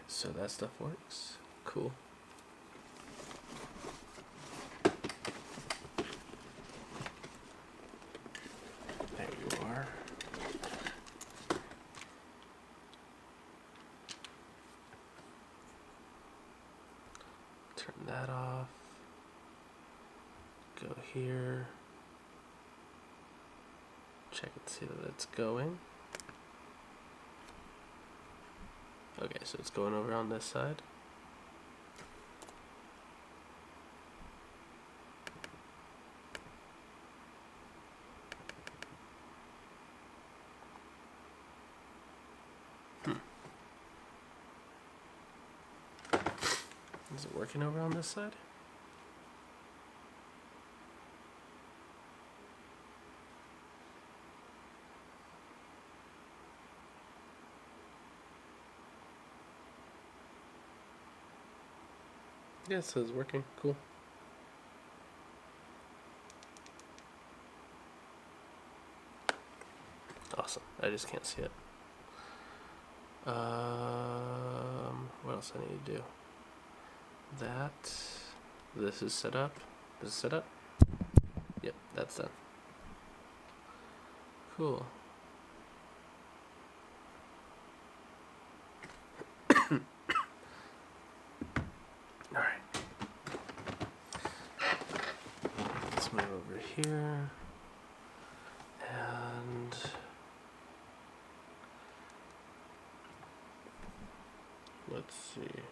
so that stuff works. Cool. There you are. Turn that off. Go here. Check and see that it's going. Okay, so it's going over on this side. Is it working over on this side? Yeah, so it's working. Cool. Awesome. I just can't see it. What else I need to do? That. This is set up. Is it set up? Yep, that's done. Cool. Alright. Let's move over here. And let's see.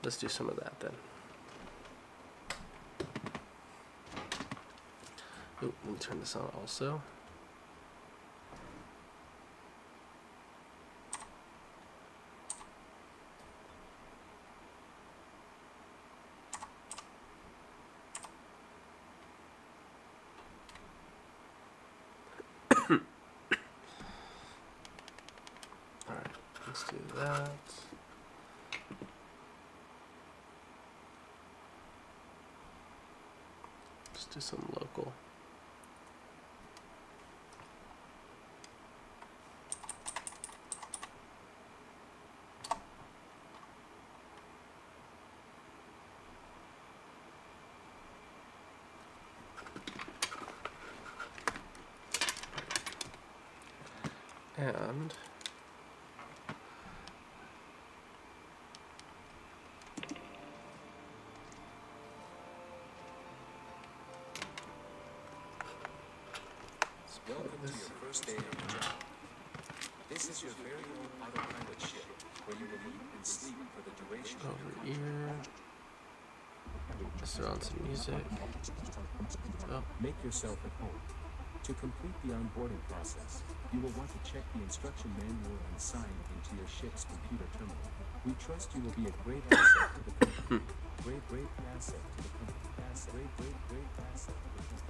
Let's do some of that then. Oh, let me turn this on also. Alright, let's do that. Let's do some local. And welcome to your first day on the job. This is your very own autopilot ship, where you will eat and sleep for the duration of over here. Let's throw on some music. Oh, Make yourself at home. To complete the onboarding process, you will want to check the instruction manual and sign into your ship's computer terminal. We trust you will be a great asset to the company. Great asset to the company. Great asset to the company.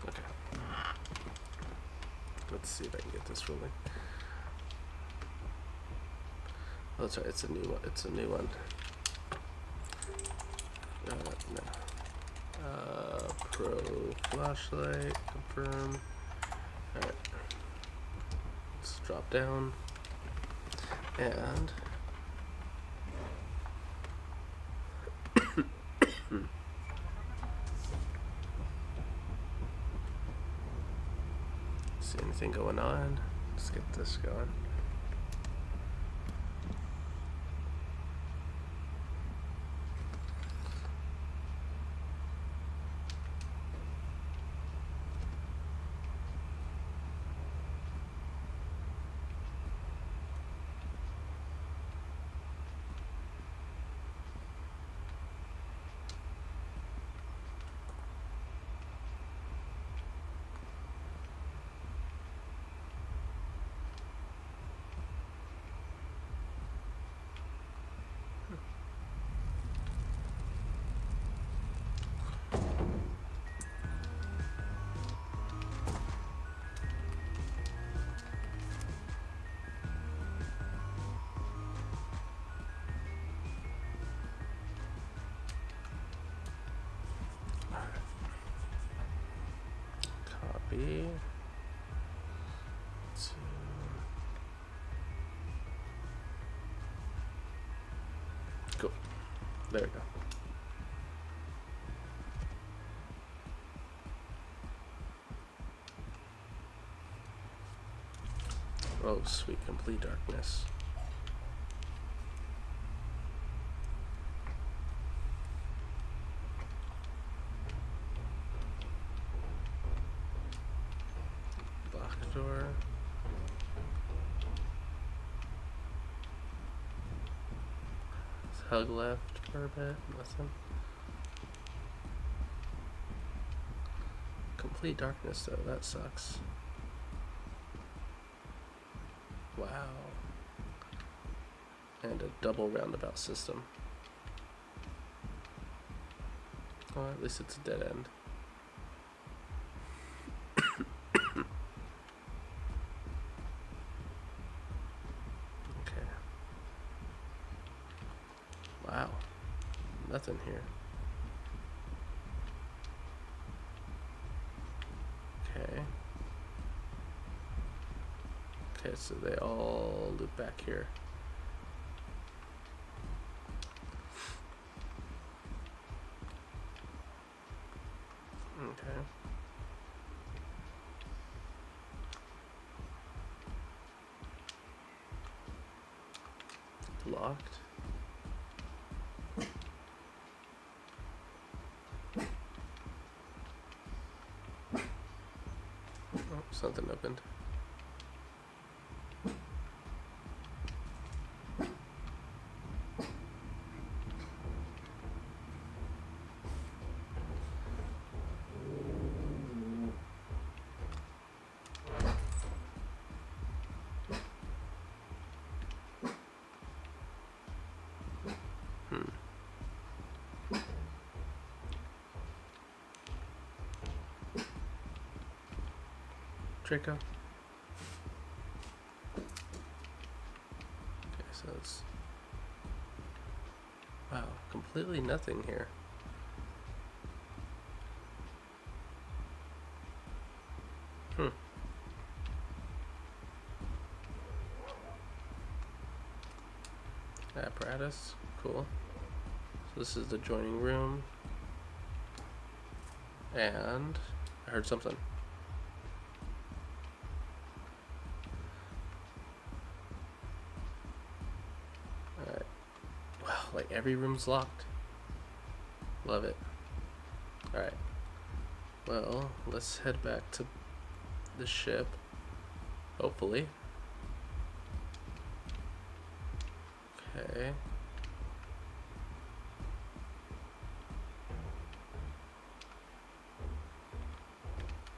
okay. Let's see if I can get this rolling. Oh, that's right. It's a new one. It's a new one. No. Pro flashlight. Confirm. All right. Let's drop down. And see anything going on? Let's get this going. Copy. Cool. There we go. Oh, sweet, complete darkness. Lock door. Hug left for a bit. Nothing. Complete darkness, though. That sucks. Wow. And a double roundabout system. Oh, at least it's a dead end. Okay. Wow. Nothing here. Okay. Okay, so they all loop back here. Okay. Locked. Oh, something opened. Draco. Okay, so it's... Wow, completely nothing here. Apparatus. Cool. So this is the joining room. And I heard something. Alright. Wow, like every room's locked. Love it. Alright. Well, let's head back to the ship. Hopefully. Okay.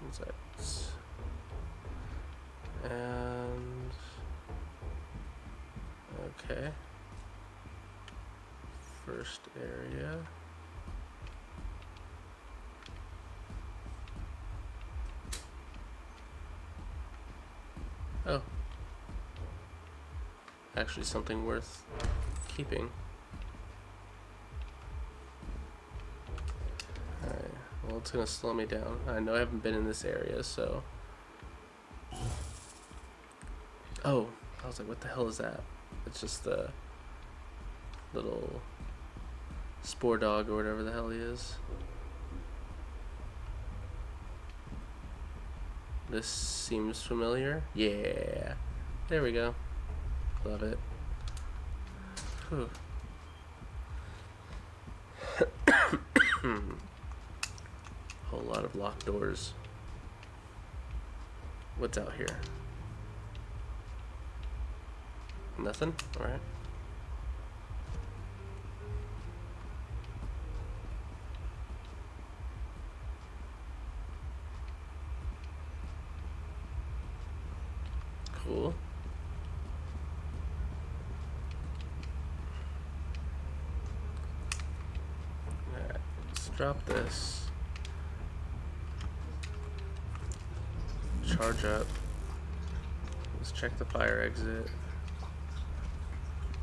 What's that? And okay. First area. Oh. Actually something worth keeping. Alright, well it's gonna slow me down. I know I haven't been in this area, so... Oh, I was like, what the hell is that? It's just the little spore dog or whatever the hell he is. This seems familiar. Yeah, there we go. Love it. Whew. Whole lot of locked doors. What's out here? Nothing? Alright. Cool. Alright, let's drop this. Charge up. Let's check the fire exit.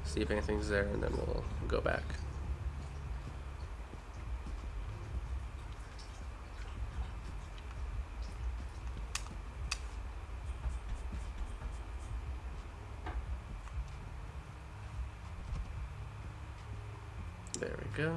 See if anything's there, and then we'll go back. There we go.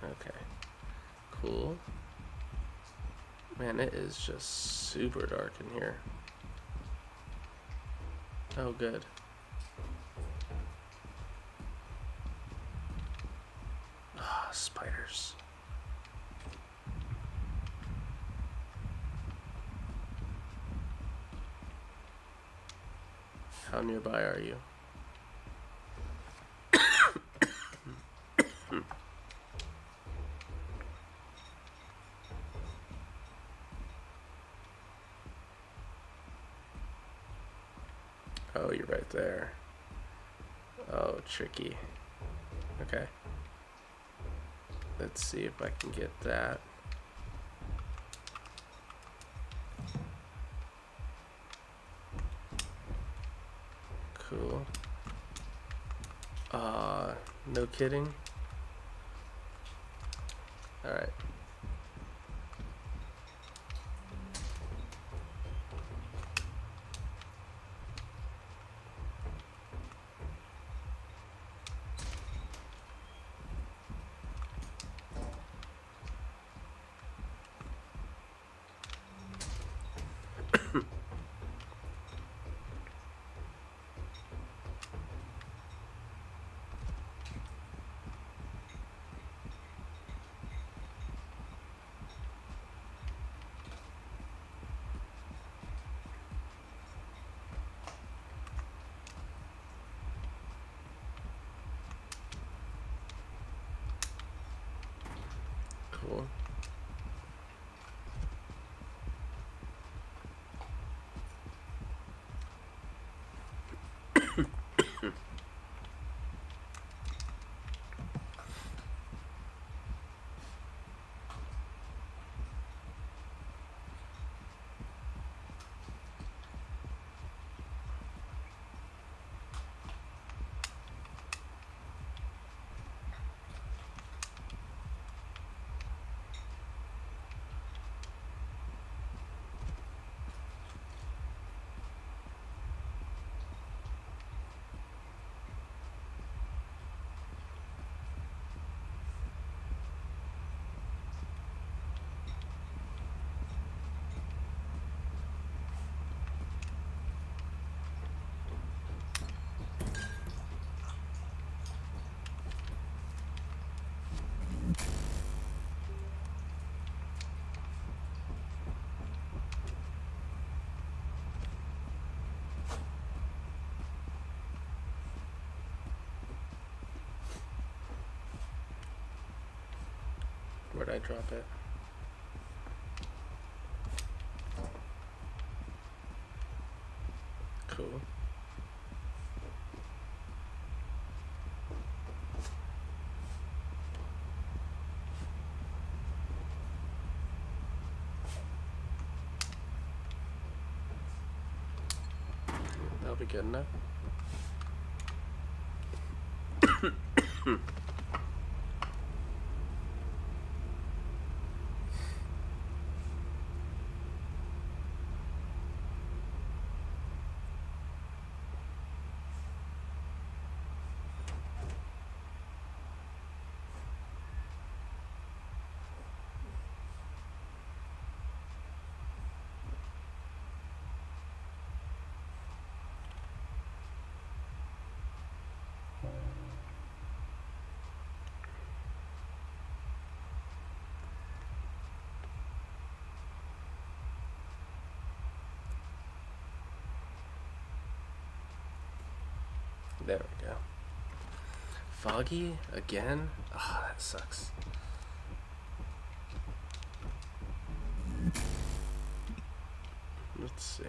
Okay, cool. Man, it is just super dark in here. Oh, good. Ah, spiders. How nearby are you? Oh, you're right there. Oh, tricky. Okay. Let's see if I can get that. Cool. No kidding. Alright. Cool. Where'd I drop it? Cool. That'll be good enough. There we go. Foggy again? Ah, that sucks. Let's see.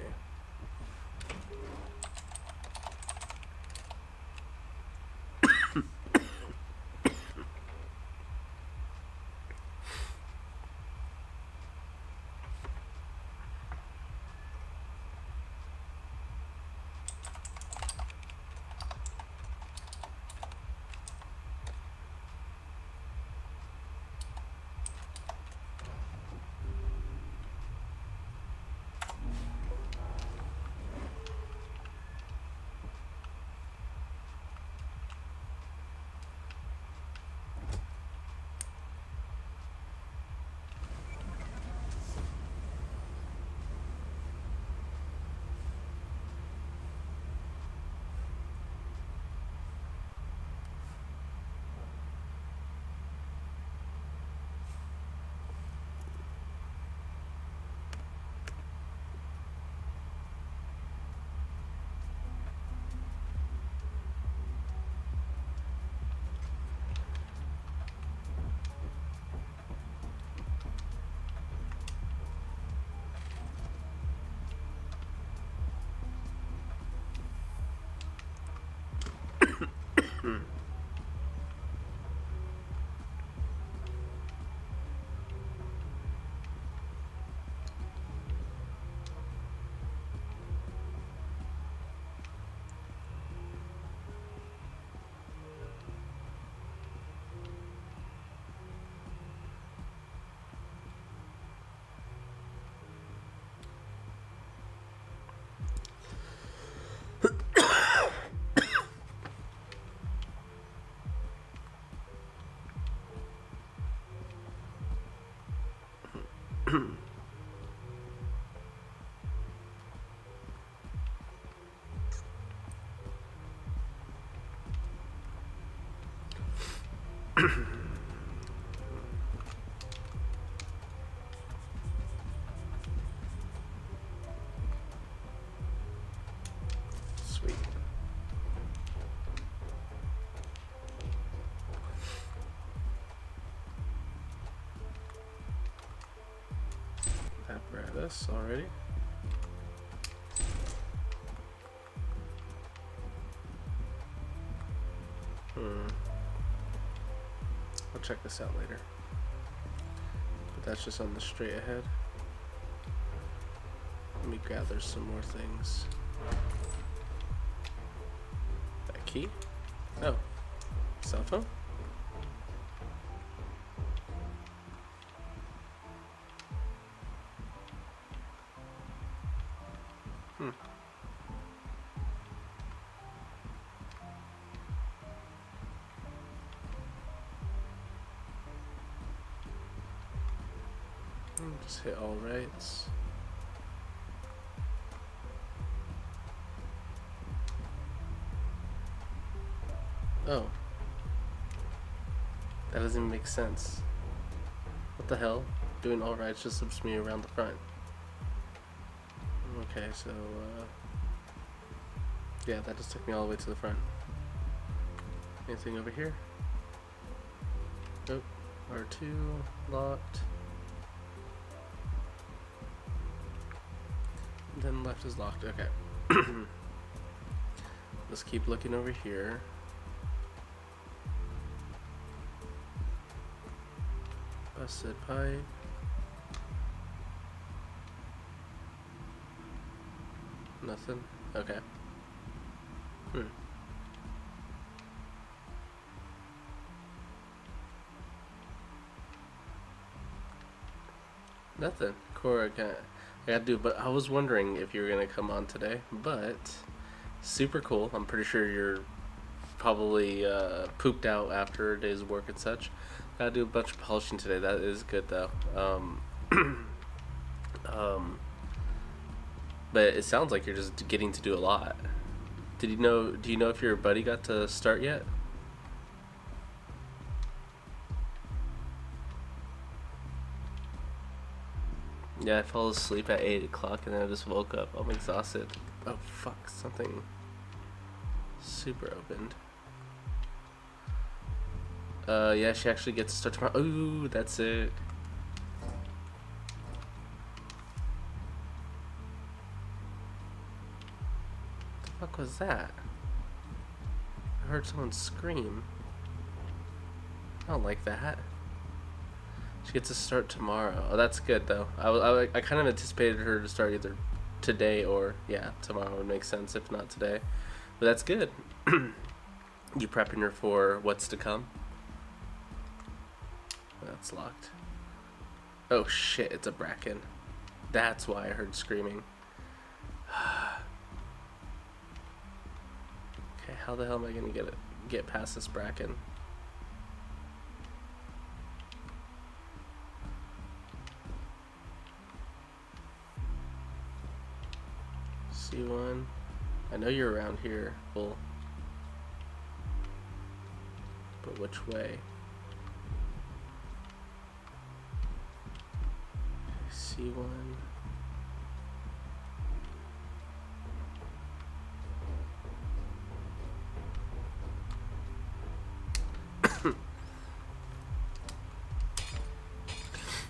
Sweet. Apparatus already. I'll check this out later. But that's just on the straight ahead. Let me gather some more things. That key? Oh. Cell phone? Just hit all rights. Oh. That doesn't even make sense. What the hell? Doing all rights just slips me around the front. Okay, so, yeah, that just took me all the way to the front. Anything over here? Nope. R2, locked. And then left is locked, okay. Let's keep looking over here. Busted pipe. Nothing? Okay. Nothing. Core, I gotta do, but I was wondering if you were gonna come on today, but super cool. I'm pretty sure you're probably pooped out after a day's work and such. Gotta do a bunch of polishing today. That is good though. But it sounds like you're just getting to do a lot. Do you know if your buddy got to start yet? Yeah, I fell asleep at 8 o'clock and then I just woke up. I'm exhausted. Oh fuck, something super opened. Yeah, she actually gets to start tomorrow. Ooh, that's it. What the fuck was that? I heard someone scream. I don't like that. She gets to start tomorrow. Oh, that's good though. I kind of anticipated her to start either today or, yeah, tomorrow would make sense if not today. But that's good. You prepping her for what's to come? That's locked. Oh shit, it's a bracken. That's why I heard screaming. Okay, how the hell am I gonna get past this bracken? C1. I know you're around here, bull. But which way? C1.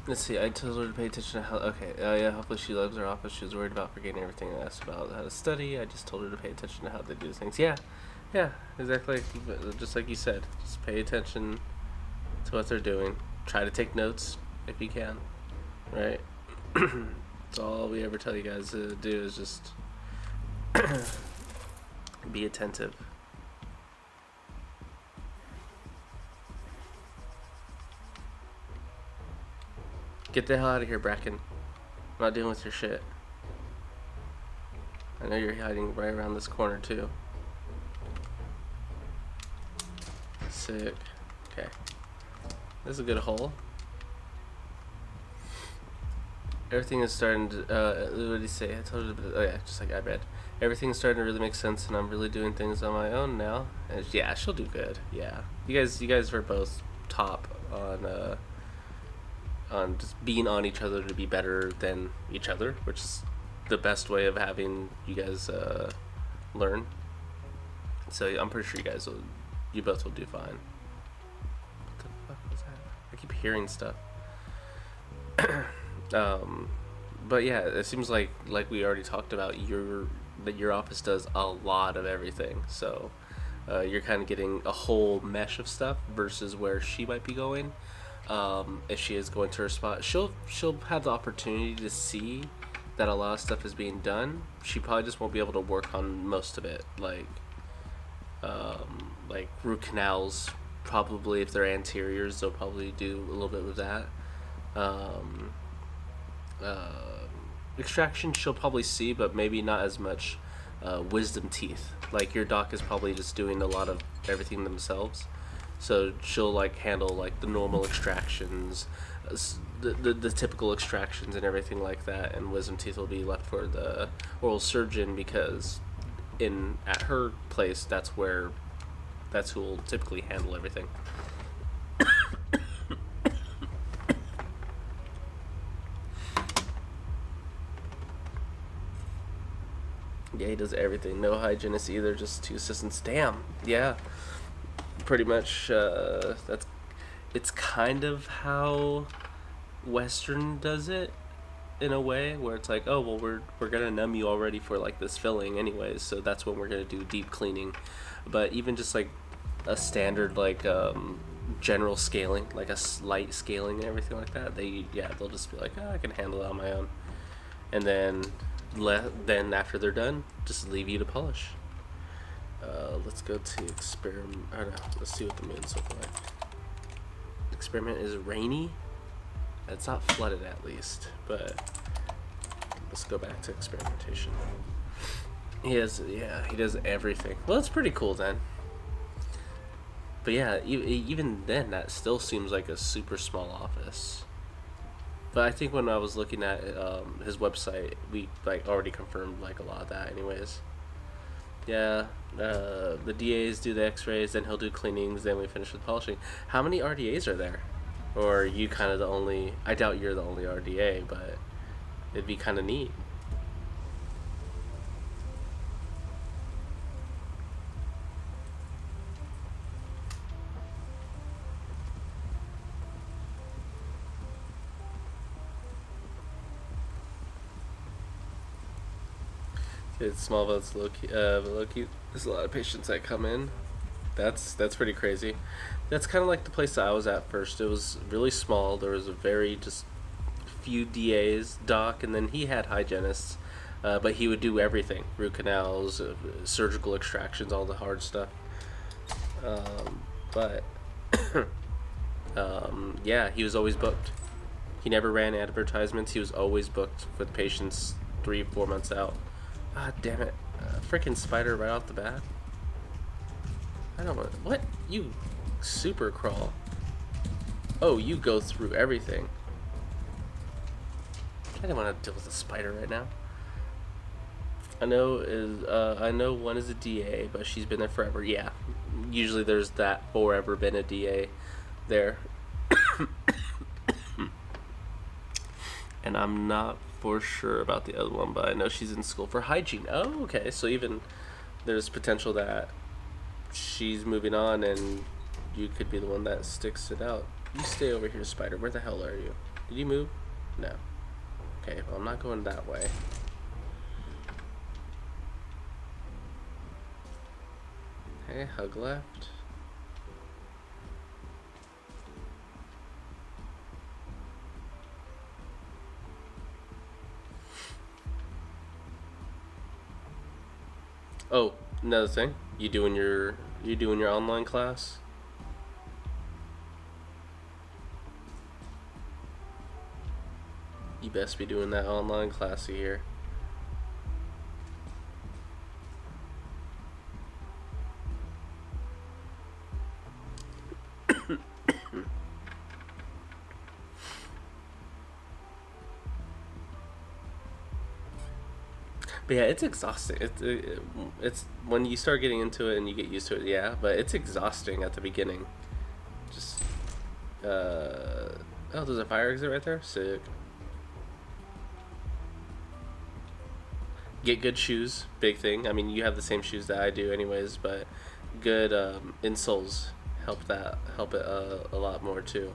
Let's see, I told her to pay attention to how, okay, yeah, hopefully she loves her office. She was worried about forgetting everything I asked about how to study. I just told her to pay attention to how they do things. Yeah, exactly, just like you said. Just pay attention to what they're doing. Try to take notes if you can, right? That's all we ever tell you guys to do is just be attentive. Get the hell out of here, Bracken. I'm not dealing with your shit. I know you're hiding right around this corner, too. Sick. Okay. This is a good hole. Everything is starting to. What did he say? I told you. Oh yeah, just like I read. Everything's starting to really make sense, and I'm really doing things on my own now. And yeah, she'll do good. Yeah, you guys are both top on just being on each other to be better than each other, which is the best way of having you guys learn. So I'm pretty sure you both will do fine. What the fuck was that? I keep hearing stuff. Um, but yeah, it seems like we already talked about that your office does a lot of everything. So you're kind of getting a whole mesh of stuff versus where she might be going. If she is going to her spot, she'll have the opportunity to see that a lot of stuff is being done. She probably just won't be able to work on most of it, like root canals. Probably if they're anteriors, they'll probably do a little bit with that. Um, Extraction she'll probably see, but maybe not as much wisdom teeth. Like your doc is probably just doing a lot of everything themselves, so she'll like handle like the normal extractions, the typical extractions and everything like that. And wisdom teeth will be left for the oral surgeon because in at her place that's who will typically handle everything. Yeah, he does everything. No hygienist either, just two assistants. Damn. Yeah. Pretty much that's it's kind of how Western does it in a way where it's like, oh well, we're gonna numb you already for like this filling anyways, so that's when we're gonna do deep cleaning. But even just like a standard like general scaling, like a slight scaling and everything like that, they'll just be like, oh, I can handle it on my own, and then after they're done, just leave you to polish. Let's go to experiment. I don't know. Let's see what the moon's look like. Experiment is rainy. It's not flooded at least, but let's go back to experimentation. He does everything. Well, that's pretty cool then. But yeah, even then, that still seems like a super small office. But I think when I was looking at his website, we like already confirmed like a lot of that, anyways. Yeah, the DAs do the X-rays, then he'll do cleanings, then we finish with polishing. How many RDAs are there? Or are you kind of the only? I doubt you're the only RDA, but it'd be kind of neat. It's small, but it's low key. There's a lot of patients that come in. That's pretty crazy. That's kind of like the place that I was at first. It was really small. There was a very just few DAs, doc, and then he had hygienists, but he would do everything: root canals, surgical extractions, all the hard stuff. But yeah, he was always booked. He never ran advertisements. He was always booked with patients 3-4 months out. Ah, damn it! Freaking spider right off the bat. I don't want what you super crawl. Oh, you go through everything. I don't want to deal with a spider right now. I know one is a DA, but she's been there forever. Yeah, usually there's that forever been a DA there, and I'm not for sure about the other one, but I know she's in school for hygiene. Oh, okay. So even there's potential that she's moving on, and you could be the one that sticks it out. You stay over here, spider. Where the hell are you? Did you move? No. Okay, well, I'm not going that way. Hey, hug left. Oh, another thing. You doing your online class? You best be doing that online class here. But yeah, it's exhausting. It's when you start getting into it and you get used to it, yeah. But it's exhausting at the beginning. Just oh, there's a fire exit right there. Sick. Get good shoes, big thing. I mean, you have the same shoes that I do, anyways. But good insoles help it a lot more too.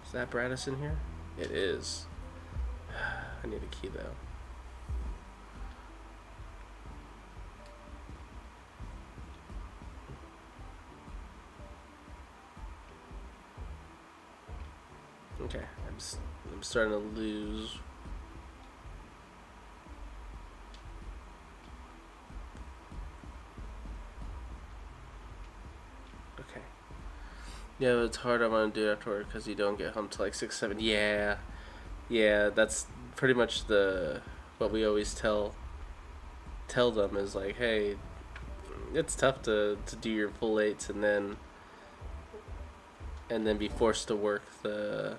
Is that Bradis in here? It is. I need a key though. Okay, I'm starting to lose. Okay. Yeah, it's hard. I want to do it afterward because you don't get home till like 6, 7. Yeah, yeah. That's pretty much what we always tell them is like, hey, it's tough to do your full 8s and then be forced to work to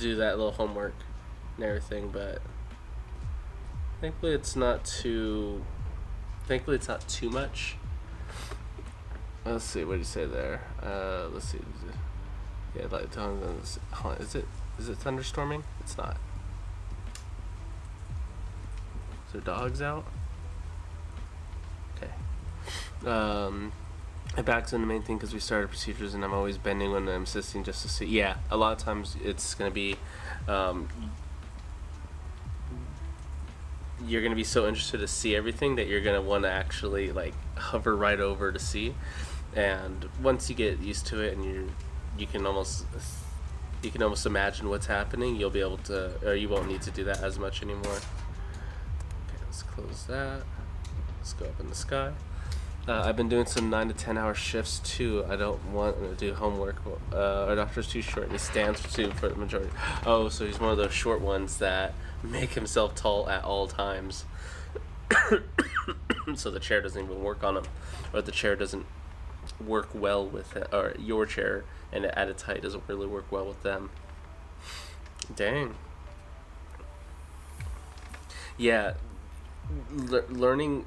do that little homework and everything, but thankfully it's not too much. Let's see, what did you say there? Let's see. Yeah, like is it thunderstorming? It's not. Is there dogs out? Okay. And back to the main thing because we started procedures and I'm always bending when I'm assisting just to see. Yeah, a lot of times it's gonna be, you're gonna be so interested to see everything that you're gonna want to actually like hover right over to see, and once you get used to it and you can almost imagine what's happening, you'll be able to, or you won't need to do that as much anymore. Okay, let's close that. Let's go up in the sky. I've been doing some 9 to 10 hour shifts too. I don't want to do homework. Our doctor's too short and he stands for the majority. Oh, so he's one of those short ones that make himself tall at all times. So the chair doesn't even work on him, or the chair doesn't work well with it, or your chair and at its height doesn't really work well with them. Dang. Yeah. Learning,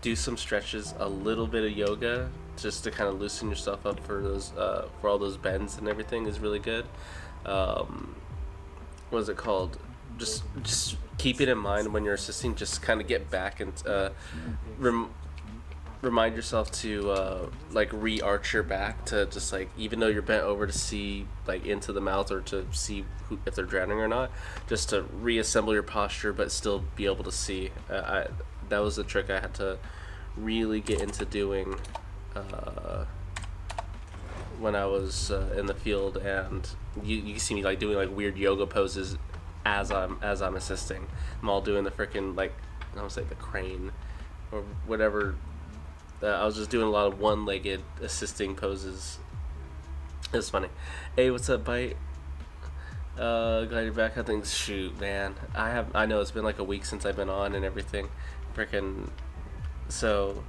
do some stretches, a little bit of yoga, just to kind of loosen yourself up for for all those bends and everything is really good. What is it called? Just keep it in mind when you're assisting. Just kind of get back and remind yourself to like re-arch your back to just like, even though you're bent over to see like into the mouth or to see if they're drowning or not, just to reassemble your posture but still be able to see. That was the trick I had to really get into doing when I was in the field, and you see me like doing like weird yoga poses as I'm assisting. I'm all doing the freaking like, I don't say the crane or whatever. I was just doing a lot of one-legged assisting poses. It was funny. Hey, what's up, Bite? Glad you're back. I think, shoot, man. I know it's been like a week since I've been on and everything. Freaking, so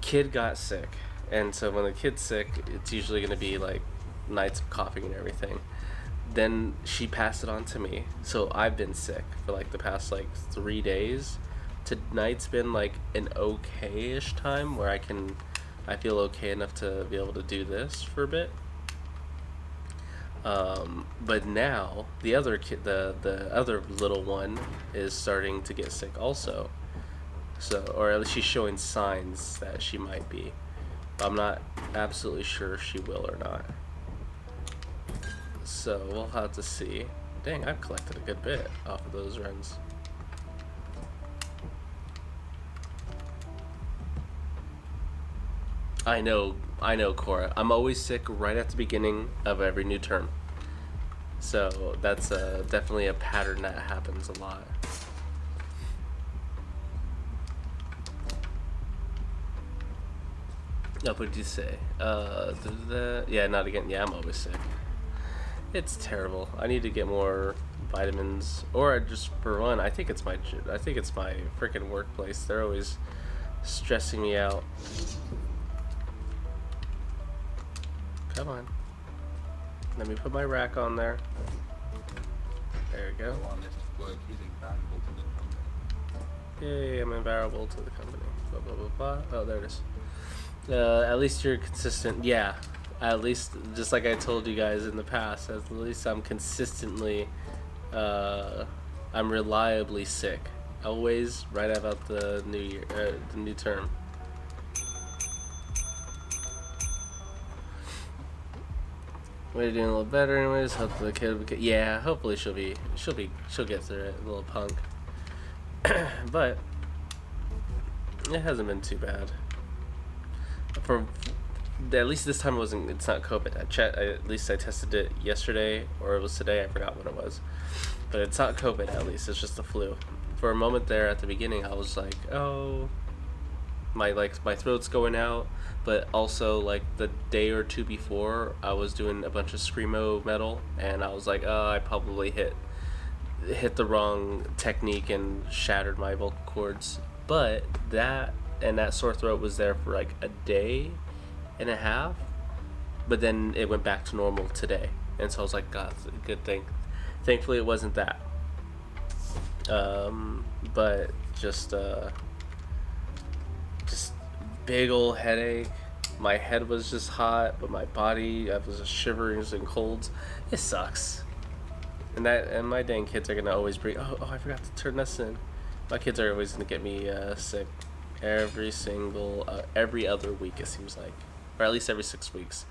kid got sick, and so when the kid's sick, it's usually gonna be like nights of coughing and everything. Then she passed it on to me, so I've been sick for like the past like 3 days. Tonight's been like an okay-ish time where I feel okay enough to be able to do this for a bit. But now the other kid, the other little one, is starting to get sick also. So, or at least she's showing signs that she might be. I'm not absolutely sure if she will or not. So we'll have to see. Dang, I've collected a good bit off of those runs. I know, Cora. I'm always sick right at the beginning of every new term. So that's definitely a pattern that happens a lot. No, what did you say? Yeah, not again. Yeah, I'm always sick. It's terrible. I need to get more vitamins, or just for one, I think it's my freaking workplace. They're always stressing me out. Come on. Let me put my rack on there. There we go. Yay, I'm invaluable to the company. Blah, blah, blah, blah. Oh, there it is. At least you're consistent. Yeah. At least, just like I told you guys in the past, at least I'm consistently, I'm reliably sick. Always right about the new year, the new term. We're doing a little better anyways. Hope the kid, yeah, hopefully she'll get through it, little punk. But it hasn't been too bad. For at least this time it's not COVID. At least I tested it yesterday, or it was today, I forgot what it was. But it's not COVID, at least, it's just the flu. For a moment there at the beginning, I was like, oh, my throat's going out. But also, like, the day or two before, I was doing a bunch of screamo metal, and I was like, oh, I probably hit the wrong technique and shattered my vocal cords. But that sore throat was there for like a day and a half, but then it went back to normal today, and so I was like, God, good thing. Thankfully it wasn't that. But just big old headache. My head was just hot, but my body, I was just shivering and colds. It sucks. And my dang kids are gonna always bring. Oh, I forgot to turn this in. My kids are always gonna get me sick every other week, it seems like, or at least every 6 weeks.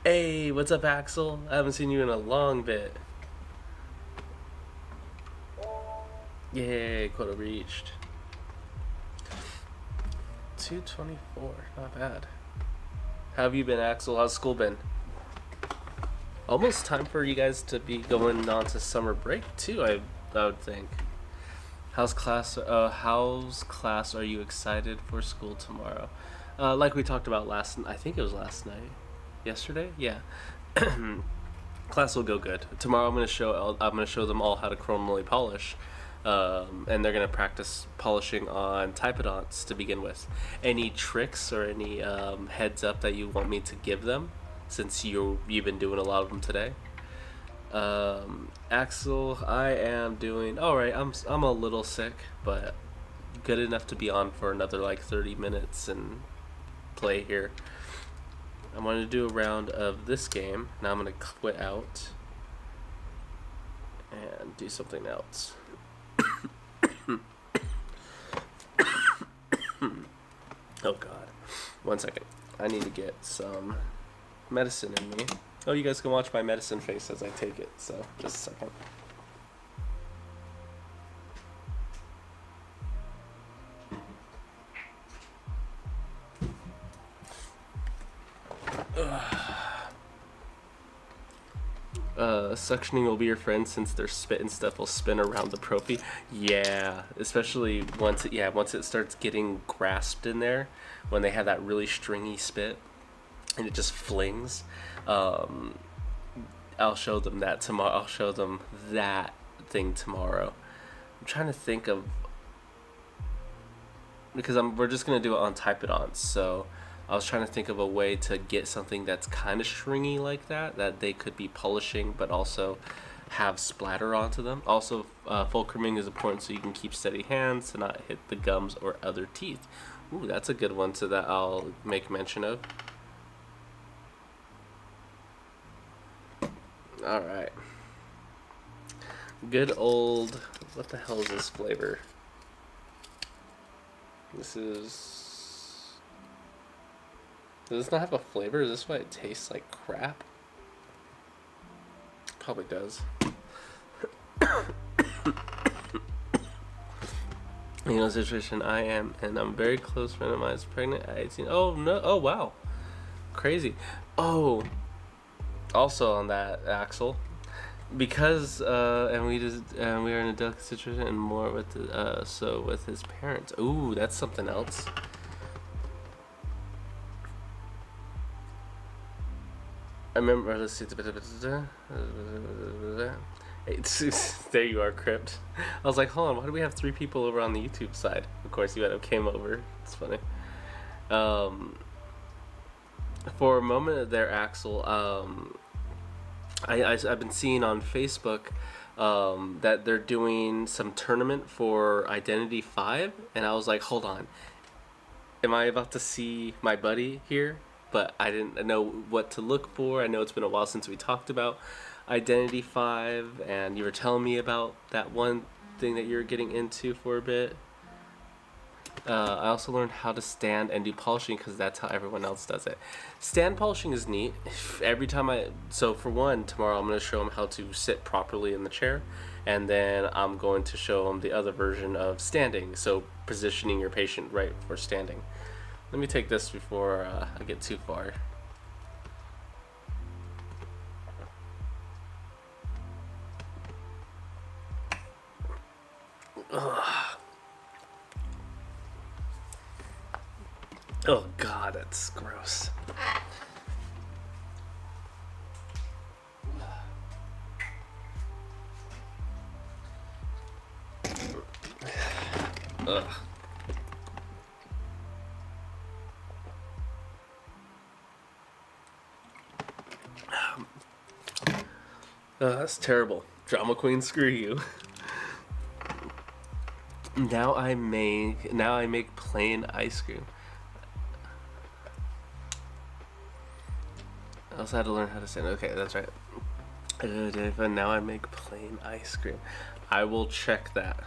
Hey, what's up, Axel? I haven't seen you in a long bit. Yay, quota reached. 224, not bad. How have you been, Axel? How's school been? Almost time for you guys to be going on to summer break too, I would think. How's class? Are you excited for school tomorrow? Like we talked about I think it was last night. Yesterday? Yeah. Class will go good. Tomorrow I'm gonna show them all how to chromally polish. And they're gonna practice polishing on typodonts to begin with. Any tricks or any heads up that you want me to give them, since you've been doing a lot of them today? Axel, I am doing alright. I'm a little sick, but good enough to be on for another like 30 minutes and play here. I'm going to do a round of this game. Now I'm going to quit out and do something else. Oh God. 1 second. I need to get some medicine in me. Oh, you guys can watch my medicine face as I take it, so just a second. Suctioning will be your friend since their spit and stuff will spin around the prophy. Yeah, especially once it starts getting grasped in there, when they have that really stringy spit and it just flings. I'll show them that tomorrow. I'll show them that thing tomorrow. I'm trying to think of, because we're just gonna do it on typodonts, so I was trying to think of a way to get something that's kind of stringy like that they could be polishing but also have splatter onto them. Also, fulcruming is important so you can keep steady hands to not hit the gums or other teeth. Ooh, that's a good one that I'll make mention of. Alright. Good old, what the hell is this flavor? Does this not have a flavor? Is this why it tastes like crap? Probably does. You know the situation I am, and I'm very close friend of mine is pregnant at 18. Oh no! Oh wow! Crazy. Oh. Also on that, Axel, because we are in a delicate situation and more with with his parents. Ooh, that's something else. I remember. Let's see. There you are, Crypt. I was like, hold on, why do we have 3 people over on the YouTube side? Of course, you came over. It's funny. For a moment there, Axel, I've been seeing on Facebook that they're doing some tournament for Identity 5, and I was like, hold on, am I about to see my buddy here? But I didn't know what to look for. I know it's been a while since we talked about Identity 5, and you were telling me about that one thing that you're getting into for a bit. I also learned how to stand and do polishing because that's how everyone else does it. Stand polishing is neat. Every time so for one, tomorrow I'm going to show them how to sit properly in the chair, and then I'm going to show them the other version of standing, so positioning your patient right for standing. Let me take this before I get too far. Ugh. Oh god, that's gross. Ugh. That's terrible. Drama queen, screw you. Now I make plain ice cream. I also had to learn how to stand. Okay, that's right. But now I make plain ice cream. I will check that.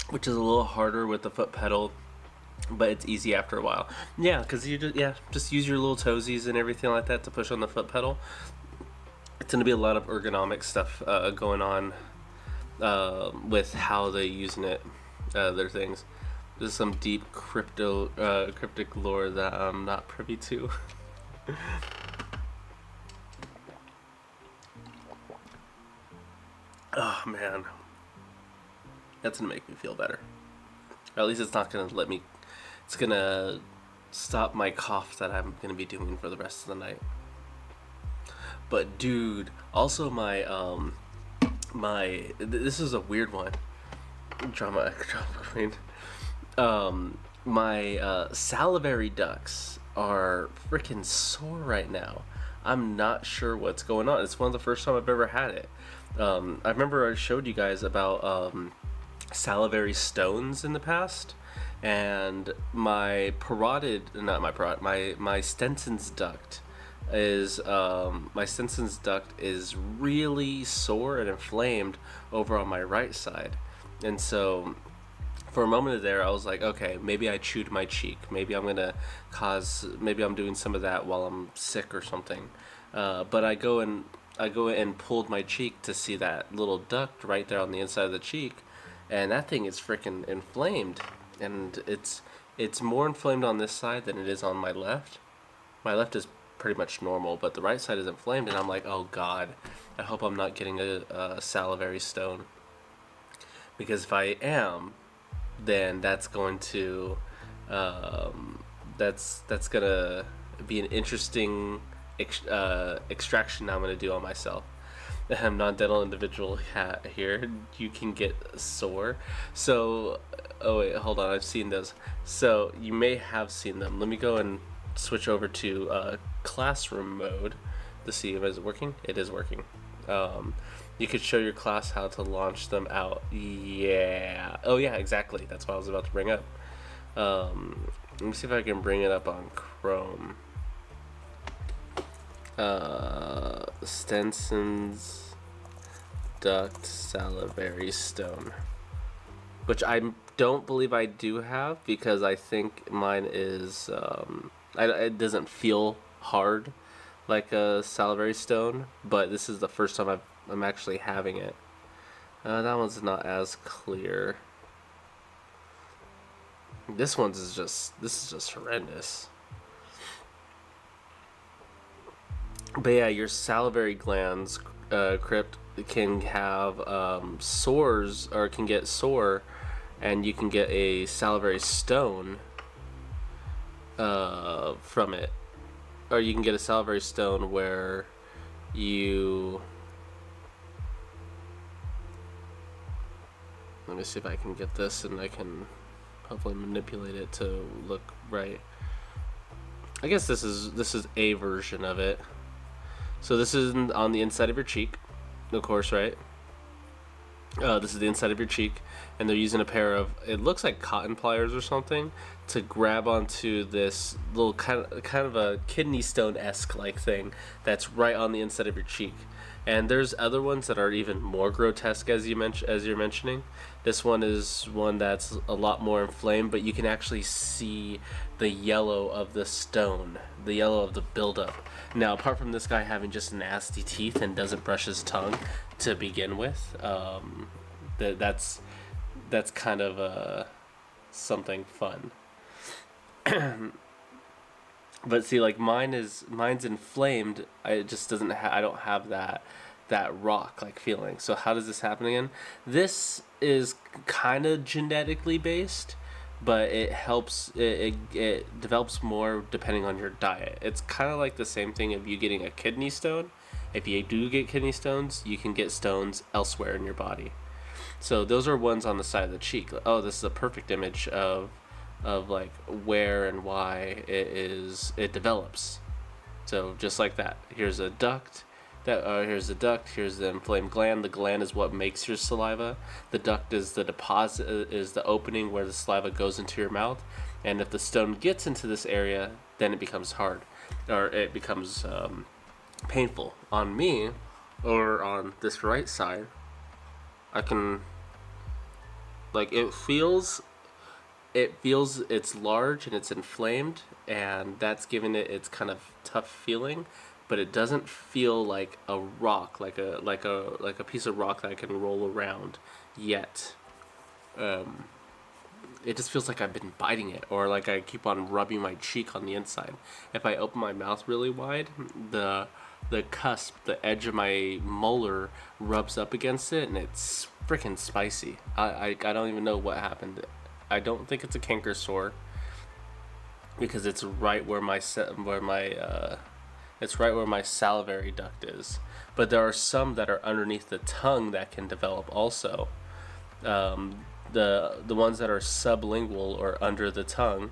Which is a little harder with the foot pedal, but it's easy after a while. Yeah, because you just use your little toesies and everything like that to push on the foot pedal. It's gonna be a lot of ergonomic stuff going on with how they're using it, their things. There's some deep cryptic lore that I'm not privy to. Oh man, that's gonna make me feel better. Or at least it's not gonna let me. It's gonna stop my cough that I'm gonna be doing for the rest of the night. But dude, also this is a weird one. Drama queen. My salivary ducts are freaking sore right now. I'm not sure what's going on. It's one of the first time I've ever had it. I remember I showed you guys about salivary stones in the past, and my Stenson's duct is really sore and inflamed over on my right side, and so for a moment there I was like, okay, maybe I chewed my cheek, maybe I'm doing some of that while I'm sick or something, but I go and pulled my cheek to see that little duct right there on the inside of the cheek, and that thing is freaking inflamed, and it's more inflamed on this side than it is on my left. My left is pretty much normal, but the right side is inflamed, and I'm like, oh god, I hope I'm not getting a salivary stone, because if I am, then that's going to that's gonna be an interesting extraction I'm gonna do on myself. I'm non-dental individual here. You can get sore. So, oh wait, hold on. I've seen those. So you may have seen them. Let me go and switch over to classroom mode to see if it's working. It is working. You could show your class how to launch them out. Yeah. Oh yeah, exactly. That's what I was about to bring up. Let me see if I can bring it up on Chrome. Stenson's duct salivary stone, which I don't believe I do have, because I think mine is it doesn't feel hard like a salivary stone, but this is the first time I'm actually having it. That one's not as clear. This is just horrendous. But yeah, your salivary glands, Crypt, can have sores, or can get sore, and you can get a salivary stone from it. Or you can get a salivary stone where you... Let me see if I can get this and I can hopefully manipulate it to look right. I guess this is a version of it. So this is on the inside of your cheek, of course, right? This is the inside of your cheek, and they're using a pair of, it looks like cotton pliers or something, to grab onto this little kind of a kidney stone-esque like thing that's right on the inside of your cheek. And there's other ones that are even more grotesque, as you're mentioning. This one is one that's a lot more inflamed, but you can actually see the yellow of the stone, the yellow of the buildup. Now, apart from this guy having just nasty teeth and doesn't brush his tongue to begin with, that's kind of something fun. But see, like mine's inflamed. It just doesn't. I don't have that rock like feeling. So how does this happen again? This is kind of genetically based, but it helps. It develops more depending on your diet. It's kind of like the same thing of you getting a kidney stone. If you do get kidney stones, you can get stones elsewhere in your body. So those are ones on the side of the cheek. Oh, this is a perfect image of like where and why it develops. So just like that, here's a duct. Here's the duct. Here's the inflamed gland. The gland is what makes your saliva. The duct is the deposit, is the opening where the saliva goes into your mouth. And if the stone gets into this area, then it becomes hard, or it becomes painful. On me, or on this right side, I can, like, it feels it's large and it's inflamed, and that's giving it its kind of tough feeling, but it doesn't feel like a rock, like a piece of rock that I can roll around yet. It just feels like I've been biting it, or like I keep on rubbing my cheek on the inside. If I open my mouth really wide, the cusp, the edge of my molar rubs up against it, and it's freaking spicy. I don't even know what happened. I don't think it's a canker sore, because it's right where my salivary duct is. But there are some that are underneath the tongue that can develop also. The ones that are sublingual or under the tongue.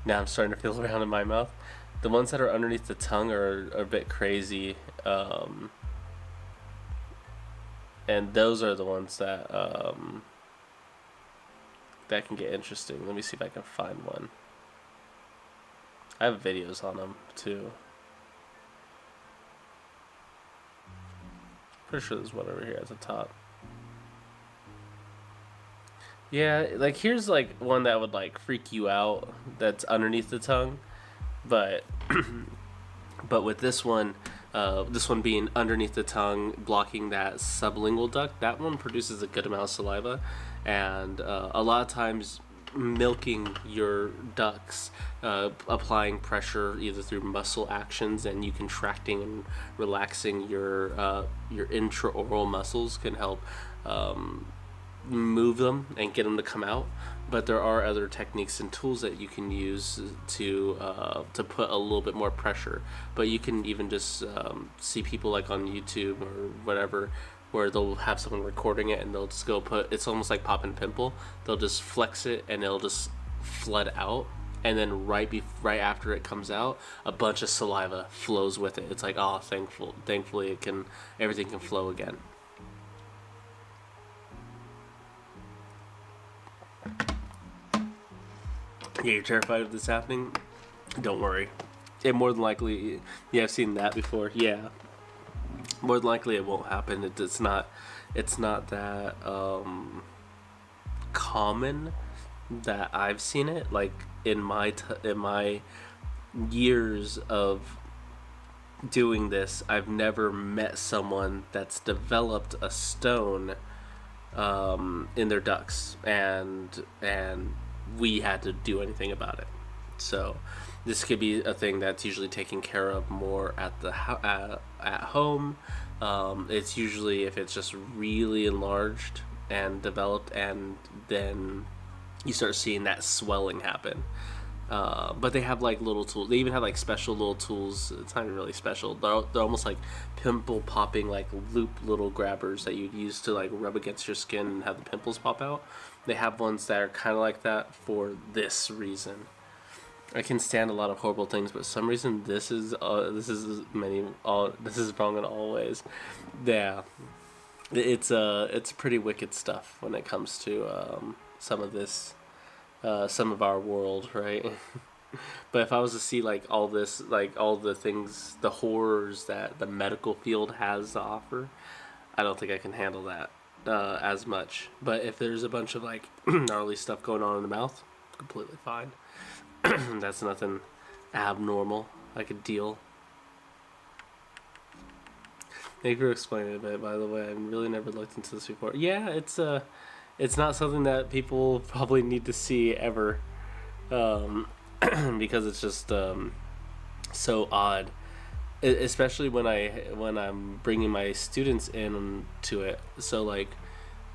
Now I'm starting to feel around in my mouth. The ones that are underneath the tongue are a bit crazy, and those are the ones that that can get interesting. Let me see if I can find one. I have videos on them too. Pretty sure there's one over here at the top. Yeah, like here's like one that would like freak you out that's underneath the tongue, but but with this one being underneath the tongue, blocking that sublingual duct, that one produces a good amount of saliva, and a lot of times milking your ducts, applying pressure either through muscle actions and you contracting and relaxing your intraoral muscles can help move them and get them to come out. But there are other techniques and tools that you can use to put a little bit more pressure. But you can even just see people like on YouTube or whatever, where they'll have someone recording it and they'll just go put, it's almost like popping a pimple. They'll just flex it and it'll just flood out, and then right after it comes out, a bunch of saliva flows with it. It's like, oh, thankfully everything can flow again. Yeah, you're terrified of this happening? Don't worry. It more than likely, yeah, I've seen that before. Yeah, more than likely it won't happen. It's not that common that I've seen it. Like in my years of doing this, I've never met someone that's developed a stone in their ducts and we had to do anything about it. So this could be a thing that's usually taken care of more at the at home. It's usually if it's just really enlarged and developed, and then you start seeing that swelling happen. But they have like little tools. They even have like special little tools. It's not even really special. They're almost like pimple popping, like loop little grabbers that you'd use to like rub against your skin and have the pimples pop out. They have ones that are kind of like that for this reason. I can stand a lot of horrible things, but for some reason this is wrong in all ways. Yeah, it's pretty wicked stuff when it comes to some of our world, right? But if I was to see like all this, like all the things, the horrors that the medical field has to offer, I don't think I can handle that as much. But if there's a bunch of like gnarly stuff going on in the mouth, completely fine. That's nothing abnormal. I could deal. Thank you for explaining it a bit, by the way. I've really never looked into this before. Yeah, it's not something that people probably need to see ever, because it's just so odd, especially when I'm bringing my students into it. So like,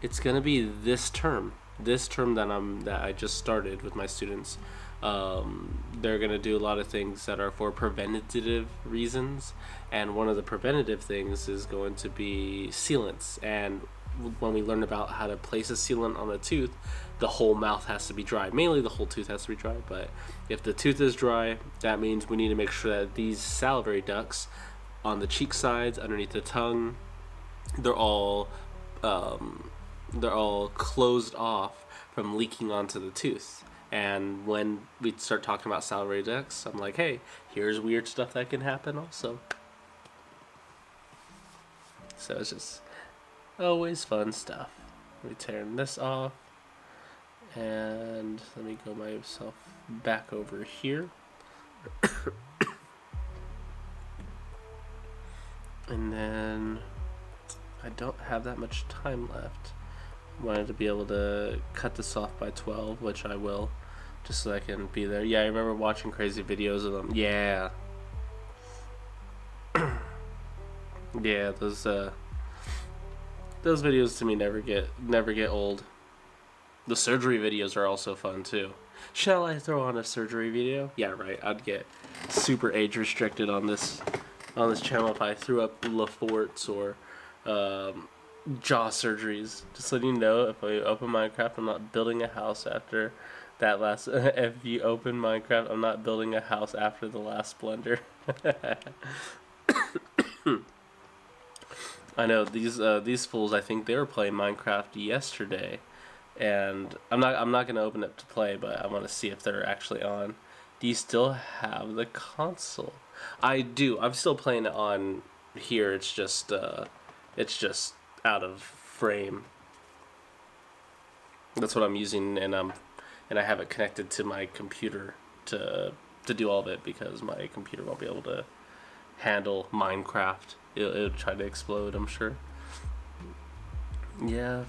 it's gonna be this term that I just started with my students. They're going to do a lot of things that are for preventative reasons, and one of the preventative things is going to be sealants. And when we learn about how to place a sealant on a tooth, the whole mouth has to be dry. Mainly the whole tooth has to be dry, but if the tooth is dry, that means we need to make sure that these salivary ducts on the cheek sides, underneath the tongue, they're all closed off from leaking onto the tooth. And when we start talking about salivary ducts, I'm like, hey, here's weird stuff that can happen also. So it's just always fun stuff. Let me turn this off. And let me go myself back over here. And then I don't have that much time left. I wanted to be able to cut this off by 12, which I will, just so I can be there. Yeah, I remember watching crazy videos of them. Yeah. Yeah, those videos to me never get old. The surgery videos are also fun too. Shall I throw on a surgery video? Yeah, right. I'd get super age restricted on this channel if I threw up Laforts or jaw surgeries. Just letting you know, if I open Minecraft, I'm not building a house after that last. If you open Minecraft, I'm not building a house after the last Blender. I know these fools. I think they were playing Minecraft yesterday, and I'm not gonna open it to play, but I want to see if they're actually on. Do you still have the console? I do. I'm still playing it on here. It's just out of frame. That's what I'm using, and I have it connected to my computer to do all of it, because my computer won't be able to handle Minecraft. It'll try to explode, I'm sure. Yeah,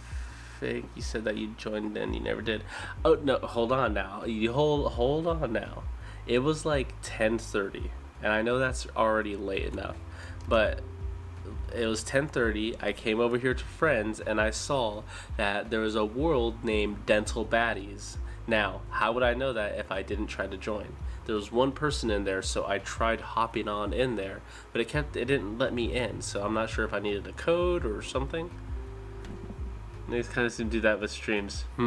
fake. You said that you joined and you never did. Oh no, hold on now. You hold on now. It was like 10:30, and I know that's already late enough, but it was 10:30. I came over here to friends, and I saw that there was a world named Dental Baddies. Now, how would I know that if I didn't try to join? There was one person in there, so I tried hopping on in there, but it didn't let me in. So I'm not sure if I needed a code or something. They kind of seem to do that with streams. I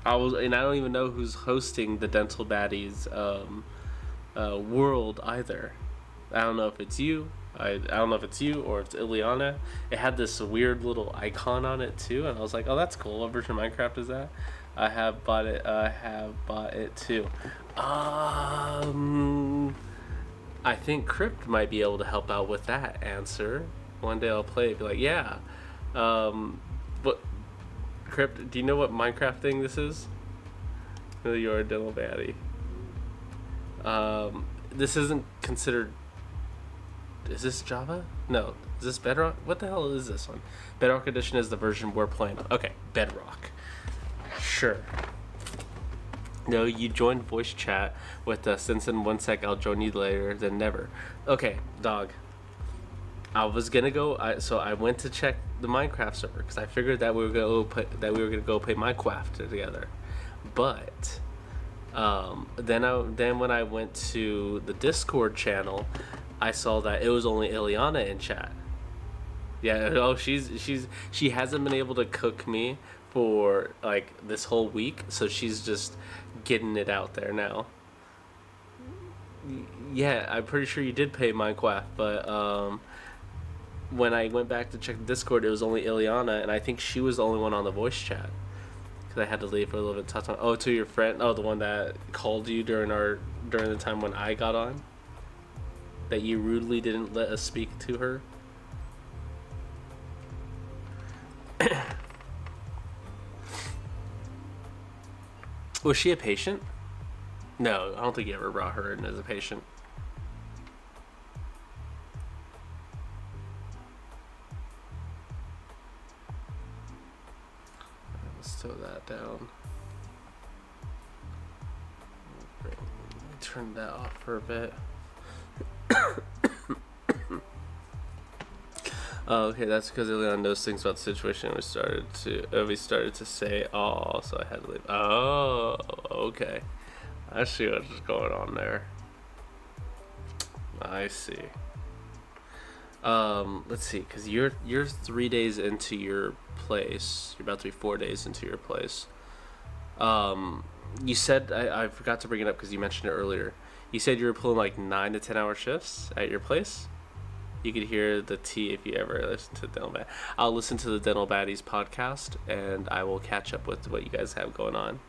don't even know who's hosting the Dental Baddies world either. I don't know if it's you. I don't know if it's you or if it's Ileana. It had this weird little icon on it too, and I was like, oh, that's cool. What version of Minecraft is that? I have bought it too. I think Crypt might be able to help out with that answer. One day I'll play it, be like, yeah. But Crypt, do you know what Minecraft thing this is? You're a Dental Baddie. This isn't considered. Is this Java? No. Is this Bedrock? What the hell is this one? Bedrock Edition is the version we're playing on. Okay, Bedrock. Sure. No, you joined voice chat with us. Since in 1 sec, I'll join you later than never. Okay, dog. I was gonna go. So I went to check the Minecraft server because I figured that we were gonna go play Minecraft together. But then when I went to the Discord channel, I saw that it was only Ileana in chat. Yeah, oh, she hasn't been able to cook me for like this whole week, so she's just getting it out there now. Yeah, I'm pretty sure you did pay Minecraft, but when I went back to check the Discord, it was only Ileana, and I think she was the only one on the voice chat because I had to leave for a little bit to talk. Oh, to your friend. Oh, the one that called you during the time when I got on. That you rudely didn't let us speak to her. Was she a patient? No, I don't think you ever brought her in as a patient. Let's throw that down. Turn that off for a bit. Oh, okay, that's because Ileana knows things about the situation, and we started to say, "Oh," so I had to leave. Oh, okay. I see what's going on there. I see. Let's see, because you're 3 days into your place. You're about to be 4 days into your place. You said I forgot to bring it up because you mentioned it earlier. You said you were pulling like 9 to 10 hour shifts at your place. You could hear the tea if you ever listen to Dental Bad. I'll listen to the Dental Baddies podcast, and I will catch up with what you guys have going on.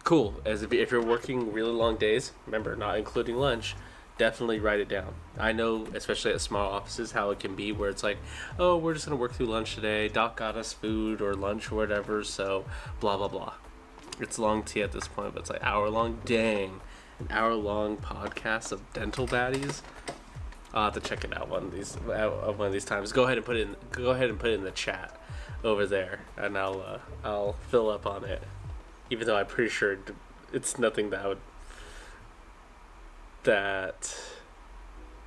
Cool. As if you're working really long days, remember, not including lunch, definitely write it down. I know, especially at small offices, how it can be where it's like, oh, we're just going to work through lunch today. Doc got us food or lunch or whatever, so blah, blah, blah. It's long tea at this point, but it's like hour-long. Dang. An hour-long podcast of Dental Baddies. I'll have to check it out one of these times. Go ahead and put it in the chat over there, and I'll fill up on it. Even though I'm pretty sure it's nothing that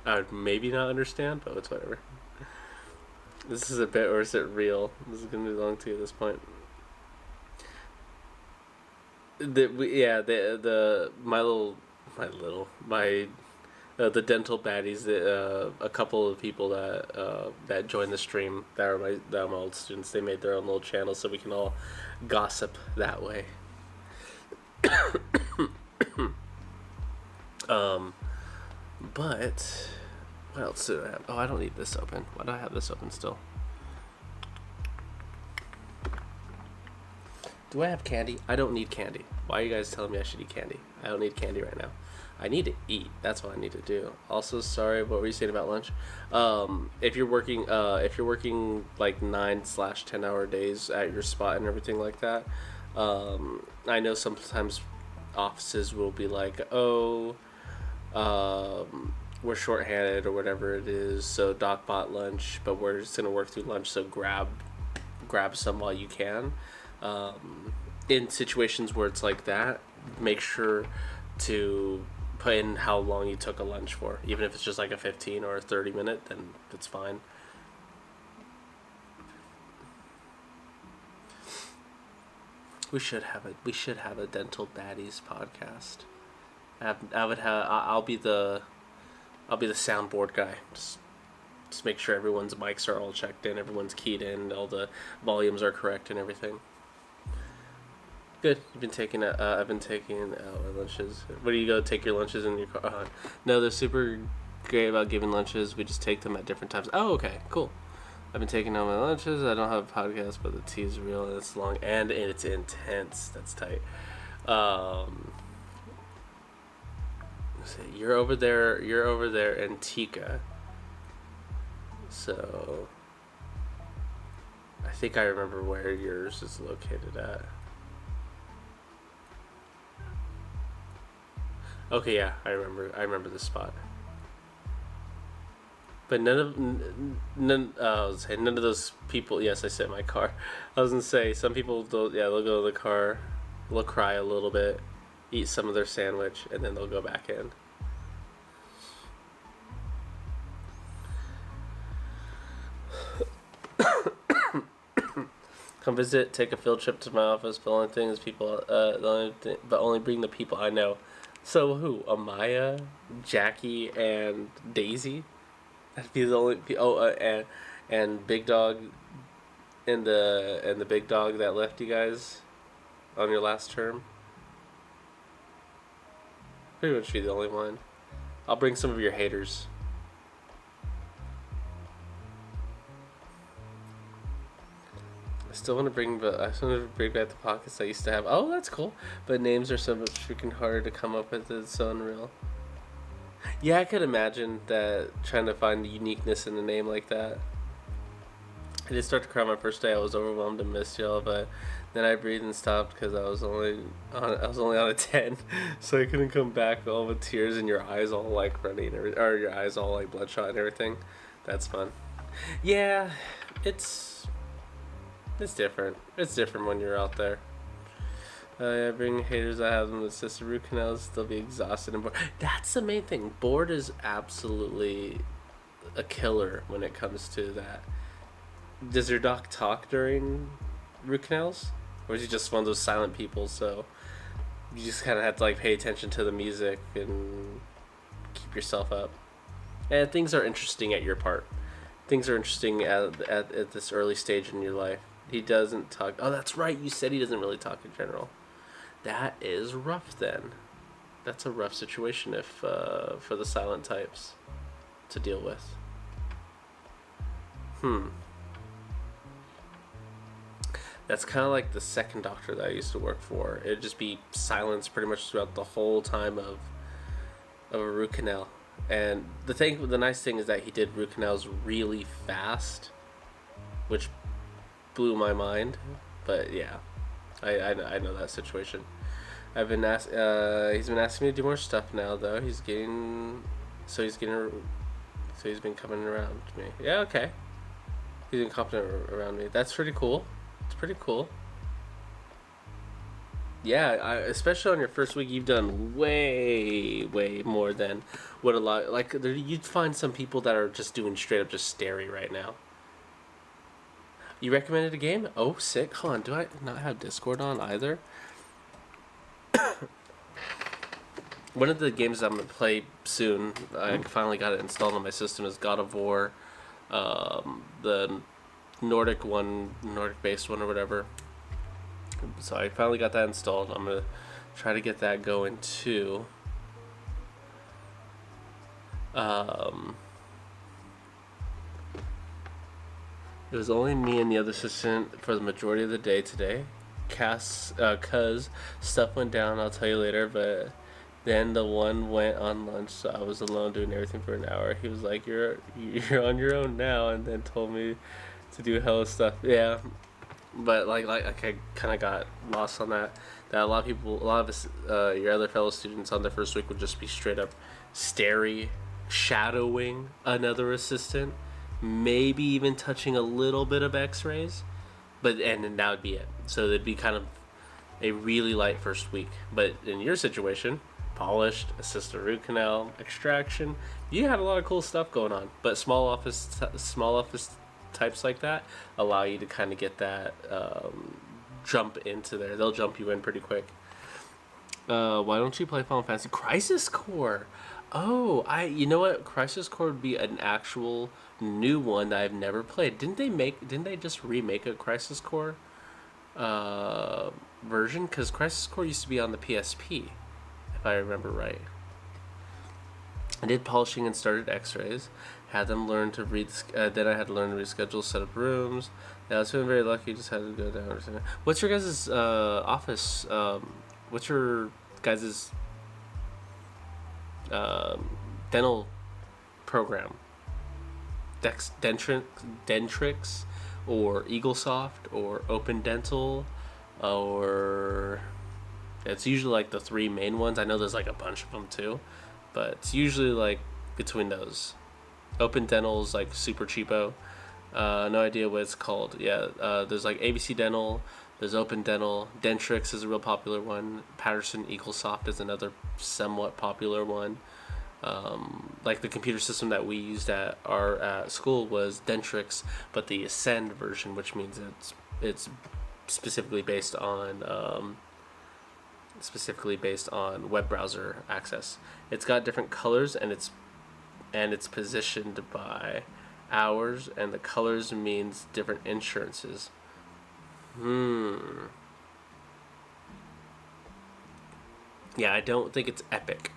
I would maybe not understand, but it's whatever. This is a bit, or is it real? This is gonna be long to at this point. The Dental Baddies, a couple of people that joined the stream that are my old students. They made their own little channel so we can all gossip that way. But what else do I have? Oh, I don't need this open. Why do I have this open still? Do I have candy? I don't need candy. Why are you guys telling me I should eat candy? I don't need candy right now. I need to eat. That's what I need to do. Also, sorry, what were you saying about lunch? If you're working like 9/10 hour days at your spot and everything like that, I know sometimes offices will be like, oh, we're shorthanded or whatever it is, so Doc bought lunch, but we're just gonna work through lunch, so grab some while you can. In situations where it's like that, make sure to put in how long you took a lunch for. Even if it's just like a 15 or a 30 minute, then it's fine. We should have a Dental Baddies podcast. I'll be the soundboard guy. Just make sure everyone's mics are all checked in, everyone's keyed in, all the volumes are correct and everything. Good. You've been taking I've been taking my lunches. Where do you go take your lunches in your car? No, they're super great about giving lunches. We just take them at different times. Oh, okay, cool. I've been taking all my lunches. I don't have a podcast, but the tea is real and it's long and it's intense. That's tight. Let's see. You're over there in Tika. So I think I remember where yours is located at. Okay, yeah, I remember this spot. But none of those people. Yes, I said my car. I was gonna say some people. They'll go to the car, they'll cry a little bit, eat some of their sandwich, and then they'll go back in. Come visit, take a field trip to my office. But only thing is people. But only bring the people I know. So who? Amaya, Jackie, and Daisy? That'd be the only. And Big Dog, and the Big Dog that left you guys on your last term. Pretty much be the only one. I'll bring some of your haters. I still want to bring back the pockets I used to have. Oh, that's cool. But names are so much freaking harder to come up with. It's so unreal. Yeah, I could imagine that trying to find uniqueness in a name like that. I did start to cry my first day. I was overwhelmed and missed y'all, but then I breathed and stopped because I was only on a 10, so I couldn't come back all with tears and your eyes all like running or your eyes all like bloodshot and everything. That's fun. Yeah, it's different. It's different when you're out there. Yeah, bring haters. I have them with sister root canals. They'll be exhausted and bored. That's the main thing. Bored is absolutely a killer when it comes to that. Does your doc talk during root canals, or is he just one of those silent people? So you just kind of have to like pay attention to the music and keep yourself up. And things are interesting at your part. Things are interesting at this early stage in your life. He doesn't talk. Oh, that's right. You said he doesn't really talk in general. That is rough then. That's a rough situation if for the silent types to deal with. That's kind of like the second doctor that I used to work for. It'd just be silence pretty much throughout the whole time of a root canal. And the nice thing is that he did root canals really fast, which blew my mind. But yeah, I know that situation. He's been asking me to do more stuff now though. He's been coming around me. Yeah, okay. He's been competent around me. That's pretty cool. It's pretty cool. Yeah, especially on your first week, you've done way more than what a lot. Like you'd find some people that are just doing straight up just stary right now. You recommended a game? Oh, sick. Hold on, do I not have Discord on either? One of the games I'm gonna play soon, I finally got it installed on my system, is God of War, the Nordic-based one or whatever. So I finally got that installed. I'm gonna try to get that going too. It was only me and the other assistant for the majority of the day today. Cause stuff went down. I'll tell you later, but then the one went on lunch, so I was alone doing everything for an hour. He was like, "You're on your own now," and then told me to do hella stuff. Yeah, but like I kind of got lost on that. That a lot of us, your other fellow students on their first week would just be straight up shadowing another assistant, maybe even touching a little bit of X-rays, and then that would be it. So it'd be kind of a really light first week. But in your situation, polished, assisted root canal, extraction, you had a lot of cool stuff going on. But small office types like that allow you to kind of get that jump into there. They'll jump you in pretty quick. Why don't you play Final Fantasy Crisis Core? Oh, you know what? Crisis Core would be an actual new one that I've never played. Didn't they just remake a Crisis Core version? Because Crisis Core used to be on the PSP, if I remember right. I did polishing and started X-rays. Had them learn to read. Then I had to learn to reschedule, set up rooms. Yeah, I was feeling very lucky. Just had to go down. What's your guys' office? What's your guys' dental program? Dentrix, or EagleSoft, or Open Dental, or it's usually like the three main ones. I know there's like a bunch of them too, but it's usually like between those. Open Dental is like super cheapo. No idea what it's called. Yeah, there's like ABC Dental, there's Open Dental, Dentrix is a real popular one. Patterson EagleSoft is another somewhat popular one. Like the computer system that we used at school was Dentrix, but the Ascend version, which means it's specifically based on specifically based on web browser access. It's got different colors, and it's positioned by hours, and the colors means different insurances. Yeah, I don't think it's Epic.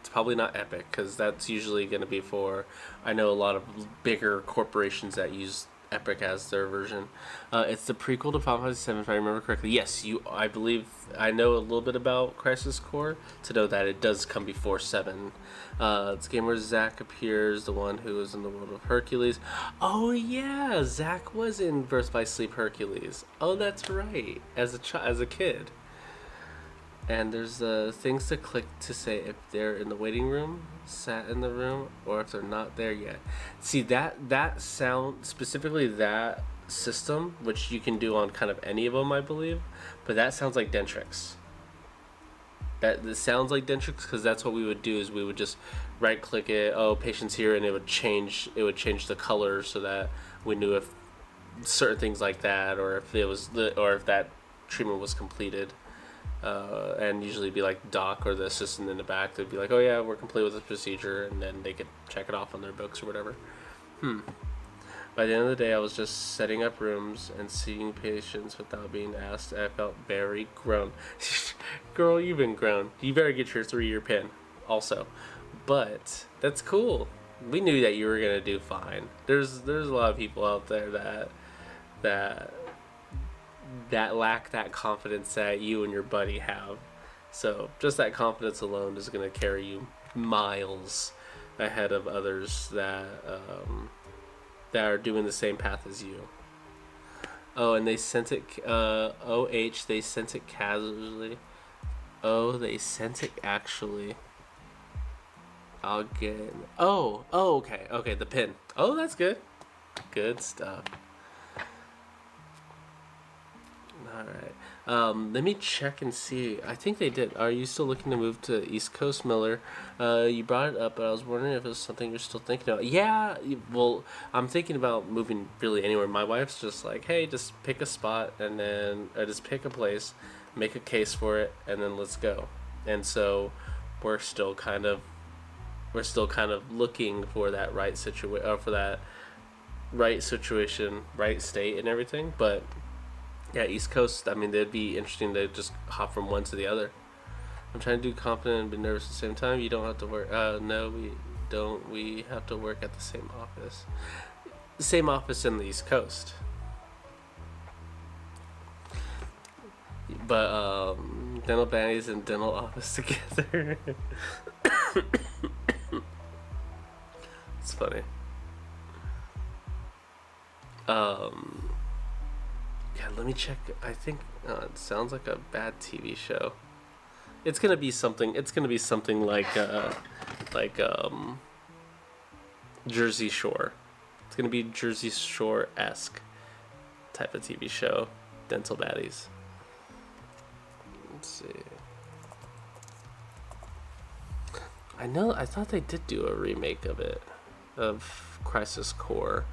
It's probably not Epic, because that's usually going to be for. I know a lot of bigger corporations that use Epic as their version. It's the prequel to Final Fantasy VII, if I remember correctly. Yes, I believe I know a little bit about Crisis Core to know that it does come before 7. It's a game where Zack appears, the one who is in the world of Hercules. Oh yeah, Zack was in Birth by Sleep Hercules. Oh, that's right. As a kid. And there's things to click to say if they're in the waiting room, sat in the room, or if they're not there yet. See, that sound, specifically that system, which you can do on kind of any of them, I believe, but that sounds like Dentrix. This sounds like Dentrix, because that's what we would do, is we would just right click it, oh, patient's here, and it would change the color so that we knew if certain things like that, or if that treatment was completed. And usually be like doc or the assistant in the back. They'd be like, oh yeah, we're complete with this procedure, and then they could check it off on their books or whatever. By the end of the day, I was just setting up rooms and seeing patients without being asked. I felt very grown. Girl, you've been grown. You better get your 3-year pin also. But that's cool. We knew that you were gonna do fine. There's a lot of people out there that lack that confidence that you and your buddy have. So just that confidence alone is going to carry you miles ahead of others that are doing the same path as you. Oh, and they sent it they sent it casually. Oh, they sent it actually. I'll get okay, the pin. Oh, that's good. Good stuff. Alright. Let me check and see. I think they did. Are you still looking to move to East Coast, Miller? You brought it up, but I was wondering if it's something you're still thinking about. Yeah, well, I'm thinking about moving really anywhere. My wife's just like, hey, just pick a spot, and then just pick a place, make a case for it, and then let's go. And so we're still kind of looking for that right situation, right state and everything, but yeah, East Coast, I mean, it'd be interesting to just hop from one to the other. I'm trying to do confident and be nervous at the same time. You don't have to work. No, we don't. We have to work at the same office. The same office in the East Coast. But, dental baddies and dental office together. It's funny. Yeah, let me check. I think it sounds like a bad TV show. It's gonna be something. It's gonna be something like Jersey Shore. It's gonna be Jersey Shore-esque type of TV show. Dental baddies. Let's see. I thought they did do a remake of it, of Crisis Core.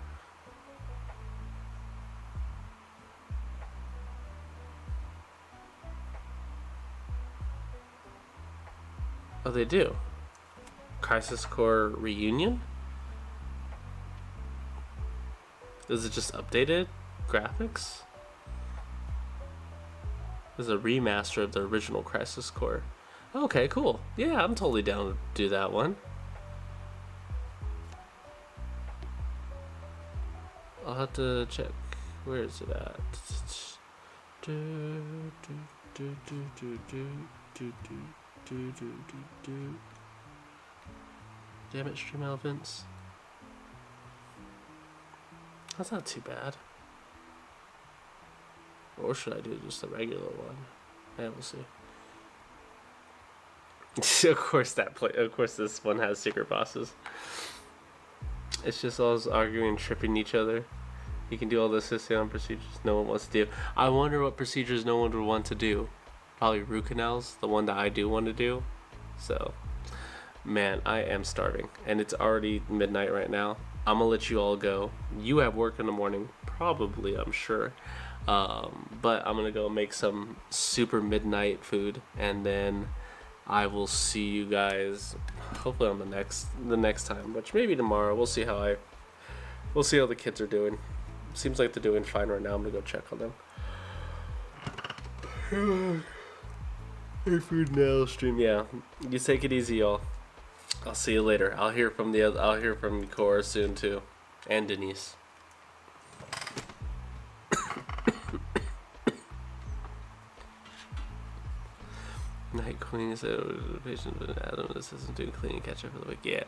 Oh, they do. Crisis Core Reunion? Is it just updated graphics? It's a remaster of the original Crisis Core. Okay, cool. Yeah, I'm totally down to do that one. I'll have to check. Where is it at? Damn it, Stream Elephants. That's not too bad. Or should I do just a regular one? Yeah, we'll see. Of course this one has secret bosses. It's just all arguing and tripping each other. You can do all the assisting on procedures no one wants to do. I wonder what procedures no one would want to do. Probably root canals, the one that I do want to do. So, man, I am starving. And it's already midnight right now. I'm going to let you all go. You have work in the morning, probably, I'm sure. But I'm gonna go make some super midnight food, and then I will see you guys hopefully on the next time, which maybe tomorrow. We'll see how the kids are doing. Seems like they're doing fine right now. I'm gonna go check on them. Hey, food now stream. Yeah, you take it easy, y'all. I'll see you later. I'll hear from Cora soon too, and Denise. Night Queen said, "Patient, but Adam, this isn't doing cleaning catch up for the week." Yeah,